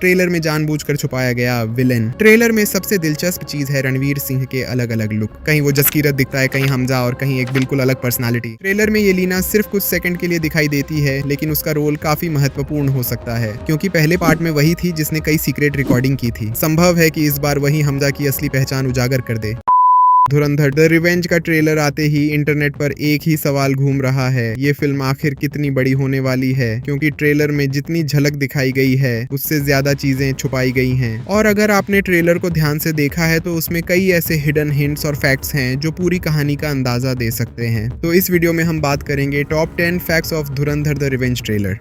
Trailer में जानबूझकर छुपाया गया विलेन। ट्रेलर में सबसे दिलचस्प चीज है रणवीर सिंह के अलग अलग लुक। कहीं वो जसकीरत दिखता है, कहीं हमजा और कहीं एक बिल्कुल अलग पर्सनालिटी। ट्रेलर में येलिना सिर्फ कुछ सेकंड के लिए दिखाई देती है, लेकिन उसका रोल काफी महत्वपूर्ण हो सकता है, क्योंकि पहले पार्ट में वही थी जिसने कई सीक्रेट रिकॉर्डिंग की थी। संभव है कि इस बार वही हमजा की असली पहचान उजागर कर दे। धुरंधर द रिवेंज का ट्रेलर आते ही इंटरनेट पर एक ही सवाल घूम रहा है, ये फिल्म आखिर कितनी बड़ी होने वाली है, क्योंकि ट्रेलर में जितनी झलक दिखाई गई है उससे ज्यादा चीजें छुपाई गई हैं। और अगर आपने ट्रेलर को ध्यान से देखा है तो उसमें कई ऐसे हिडन हिंट्स और फैक्ट्स हैं जो पूरी कहानी का अंदाजा दे सकते हैं। तो इस वीडियो में हम बात करेंगे top 10 facts of Dhurandhar the revenge trailer.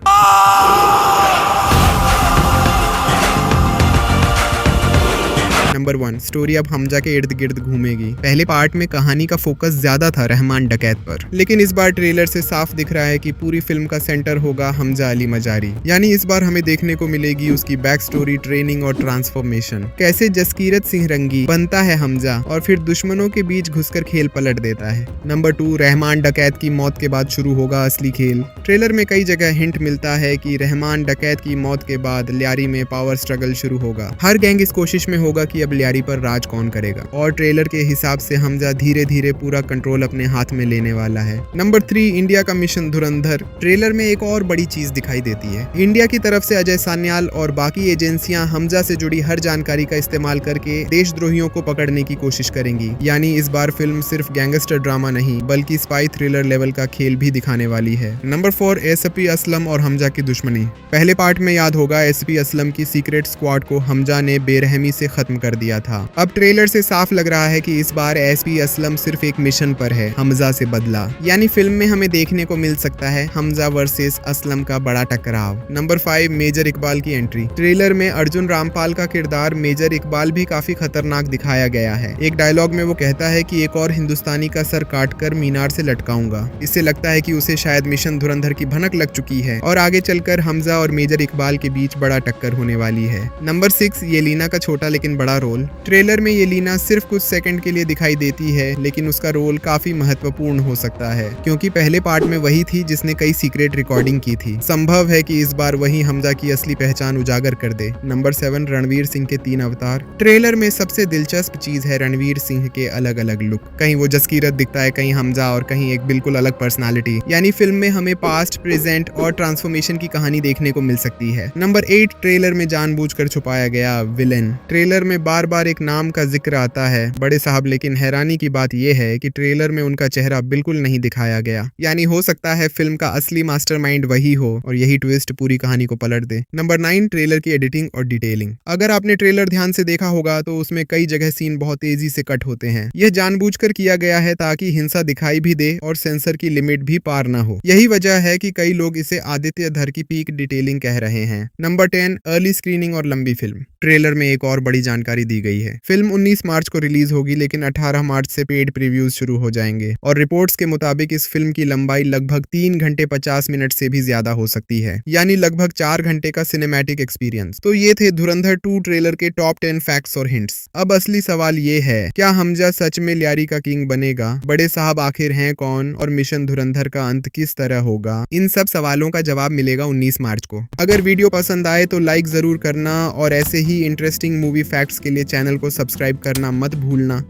Number 1, story अब हमजा के इर्द गिर्द घूमेगी। पहले पार्ट में कहानी का फोकस ज्यादा था रहमान डकैत पर, लेकिन इस बार ट्रेलर से साफ दिख रहा है कि पूरी फिल्म का सेंटर होगा हमजा अली मजारी। यानी इस बार हमें देखने को मिलेगी उसकी बैक स्टोरी, ट्रेनिंग और ट्रांसफॉर्मेशन। कैसे जसकीरत सिंह रंगी बनता है हमजा और फिर दुश्मनों के बीच घुसकर खेल पलट देता है। नंबर 2, रहमान डकैत की मौत के बाद शुरू होगा असली खेल। ट्रेलर में कई जगह हिंट मिलता है कि रहमान डकैत की मौत के बाद लियारी में पावर स्ट्रगल शुरू होगा। हर गैंग इस कोशिश में होगा कि अब लियारी पर राज कौन करेगा, और ट्रेलर के हिसाब से हमजा धीरे धीरे पूरा कंट्रोल अपने हाथ में लेने वाला है। नंबर 3, इंडिया का मिशन धुरंधर। ट्रेलर में एक और बड़ी चीज दिखाई देती है। इंडिया की तरफ से अजय सान्याल और बाकी एजेंसियां हमजा से जुड़ी हर जानकारी का इस्तेमाल करके देशद्रोहियों को पकड़ने की कोशिश करेंगी। यानी इस बार फिल्म सिर्फ गैंगस्टर ड्रामा नहीं बल्कि स्पाई थ्रिलर लेवल का खेल भी दिखाने वाली है। नंबर 4, एसपी असलम और हमजा की दुश्मनी। पहले पार्ट में याद होगा एसपी असलम की सीक्रेट स्क्वाड को हमजा ने बेरहमी से खत्म कर दिया था। अब ट्रेलर से साफ लग रहा है कि इस बार एसपी असलम सिर्फ एक मिशन पर है, हमजा से बदला। यानी फिल्म में हमें देखने को मिल सकता है हमजा वर्सेस असलम का बड़ा टकराव। नंबर 5, मेजर इकबाल की एंट्री। ट्रेलर में अर्जुन रामपाल का किरदार मेजर इकबाल भी काफी खतरनाक दिखाया गया है। एक डायलॉग में वो कहता है कि एक और हिंदुस्तानी का सर काटकर मीनार से लटकाऊंगा। इससे लगता है कि उसे शायद मिशन धुरंधर की भनक लग चुकी है और आगे चलकर हमजा और मेजर इकबाल के बीच बड़ा टक्कर होने वाली है। नंबर 6, येलिना का छोटा लेकिन बड़ा रोल। ट्रेलर में येलिना सिर्फ कुछ सेकंड के लिए दिखाई देती है, लेकिन उसका रोल काफी महत्वपूर्ण हो सकता है, क्योंकि पहले पार्ट में वही थी जिसने कई सीक्रेट रिकॉर्डिंग की थी। संभव है कि इस बार वही हमजा की असली पहचान उजागर कर दे। नंबर 7, रणवीर सिंह के 3 अवतार। ट्रेलर में सबसे दिलचस्प चीज है रणवीर सिंह के अलग अलग लुक। कहीं वो जसकीरत दिखता है, कहीं हमजा और कहीं एक बिल्कुल अलग पर्सनालिटी। यानी फिल्म में हमें पास्ट, प्रेजेंट और ट्रांसफॉर्मेशन की कहानी देखने को मिल सकती है। नंबर 8, ट्रेलर में जानबूझकर छुपाया गया विलेन। ट्रेलर में बार बार एक नाम का जिक्र आता है, बड़े साहब, लेकिन हैरानी की बात यह है कि ट्रेलर में उनका चेहरा बिल्कुल नहीं दिखाया गया। यानी हो सकता है फिल्म का असली मास्टरमाइंड वही हो और यही ट्विस्ट पूरी कहानी को पलट दे। नंबर 9, ट्रेलर की एडिटिंग और डिटेलिंग। अगर आपने ट्रेलर ध्यान से देखा होगा तो उसमें कई जगह सीन बहुत तेजी से कट होते हैं। यह जानबूझकर किया गया है ताकि हिंसा दिखाई भी दे और सेंसर की लिमिट भी पार ना हो। यही वजह है कि कई लोग इसे आदित्य धर की पीक डिटेलिंग कह रहे हैं। नंबर 10, अर्ली स्क्रीनिंग और लंबी फिल्म। ट्रेलर में एक और बड़ी जानकारी दी गई है। फिल्म 19 मार्च को रिलीज होगी, लेकिन 18 मार्च से पेड प्रीव्यूज शुरू हो जाएंगे और रिपोर्ट्स के मुताबिक इस फिल्म की लंबाई लगभग 3 घंटे 50 मिनट से भी ज्यादा हो सकती है, यानी लगभग 4 घंटे का सिनेमैटिक एक्सपीरियंस। तो ये थे धुरंधर 2 ट्रेलर के टॉप 10 फैक्ट्स और हिंट्स। अब असली सवाल ये है, क्या हमजा सच में लियारी का किंग बनेगा? बड़े साहब आखिर हैं कौन और मिशन धुरंधर का अंत किस तरह होगा? इन सब सवालों का जवाब मिलेगा 19 मार्च को। अगर वीडियो पसंद आए तो लाइक जरूर करना और ऐसे ही इंटरेस्टिंग मूवी फैक्ट्स के लिए चैनल को सब्सक्राइब करना मत भूलना।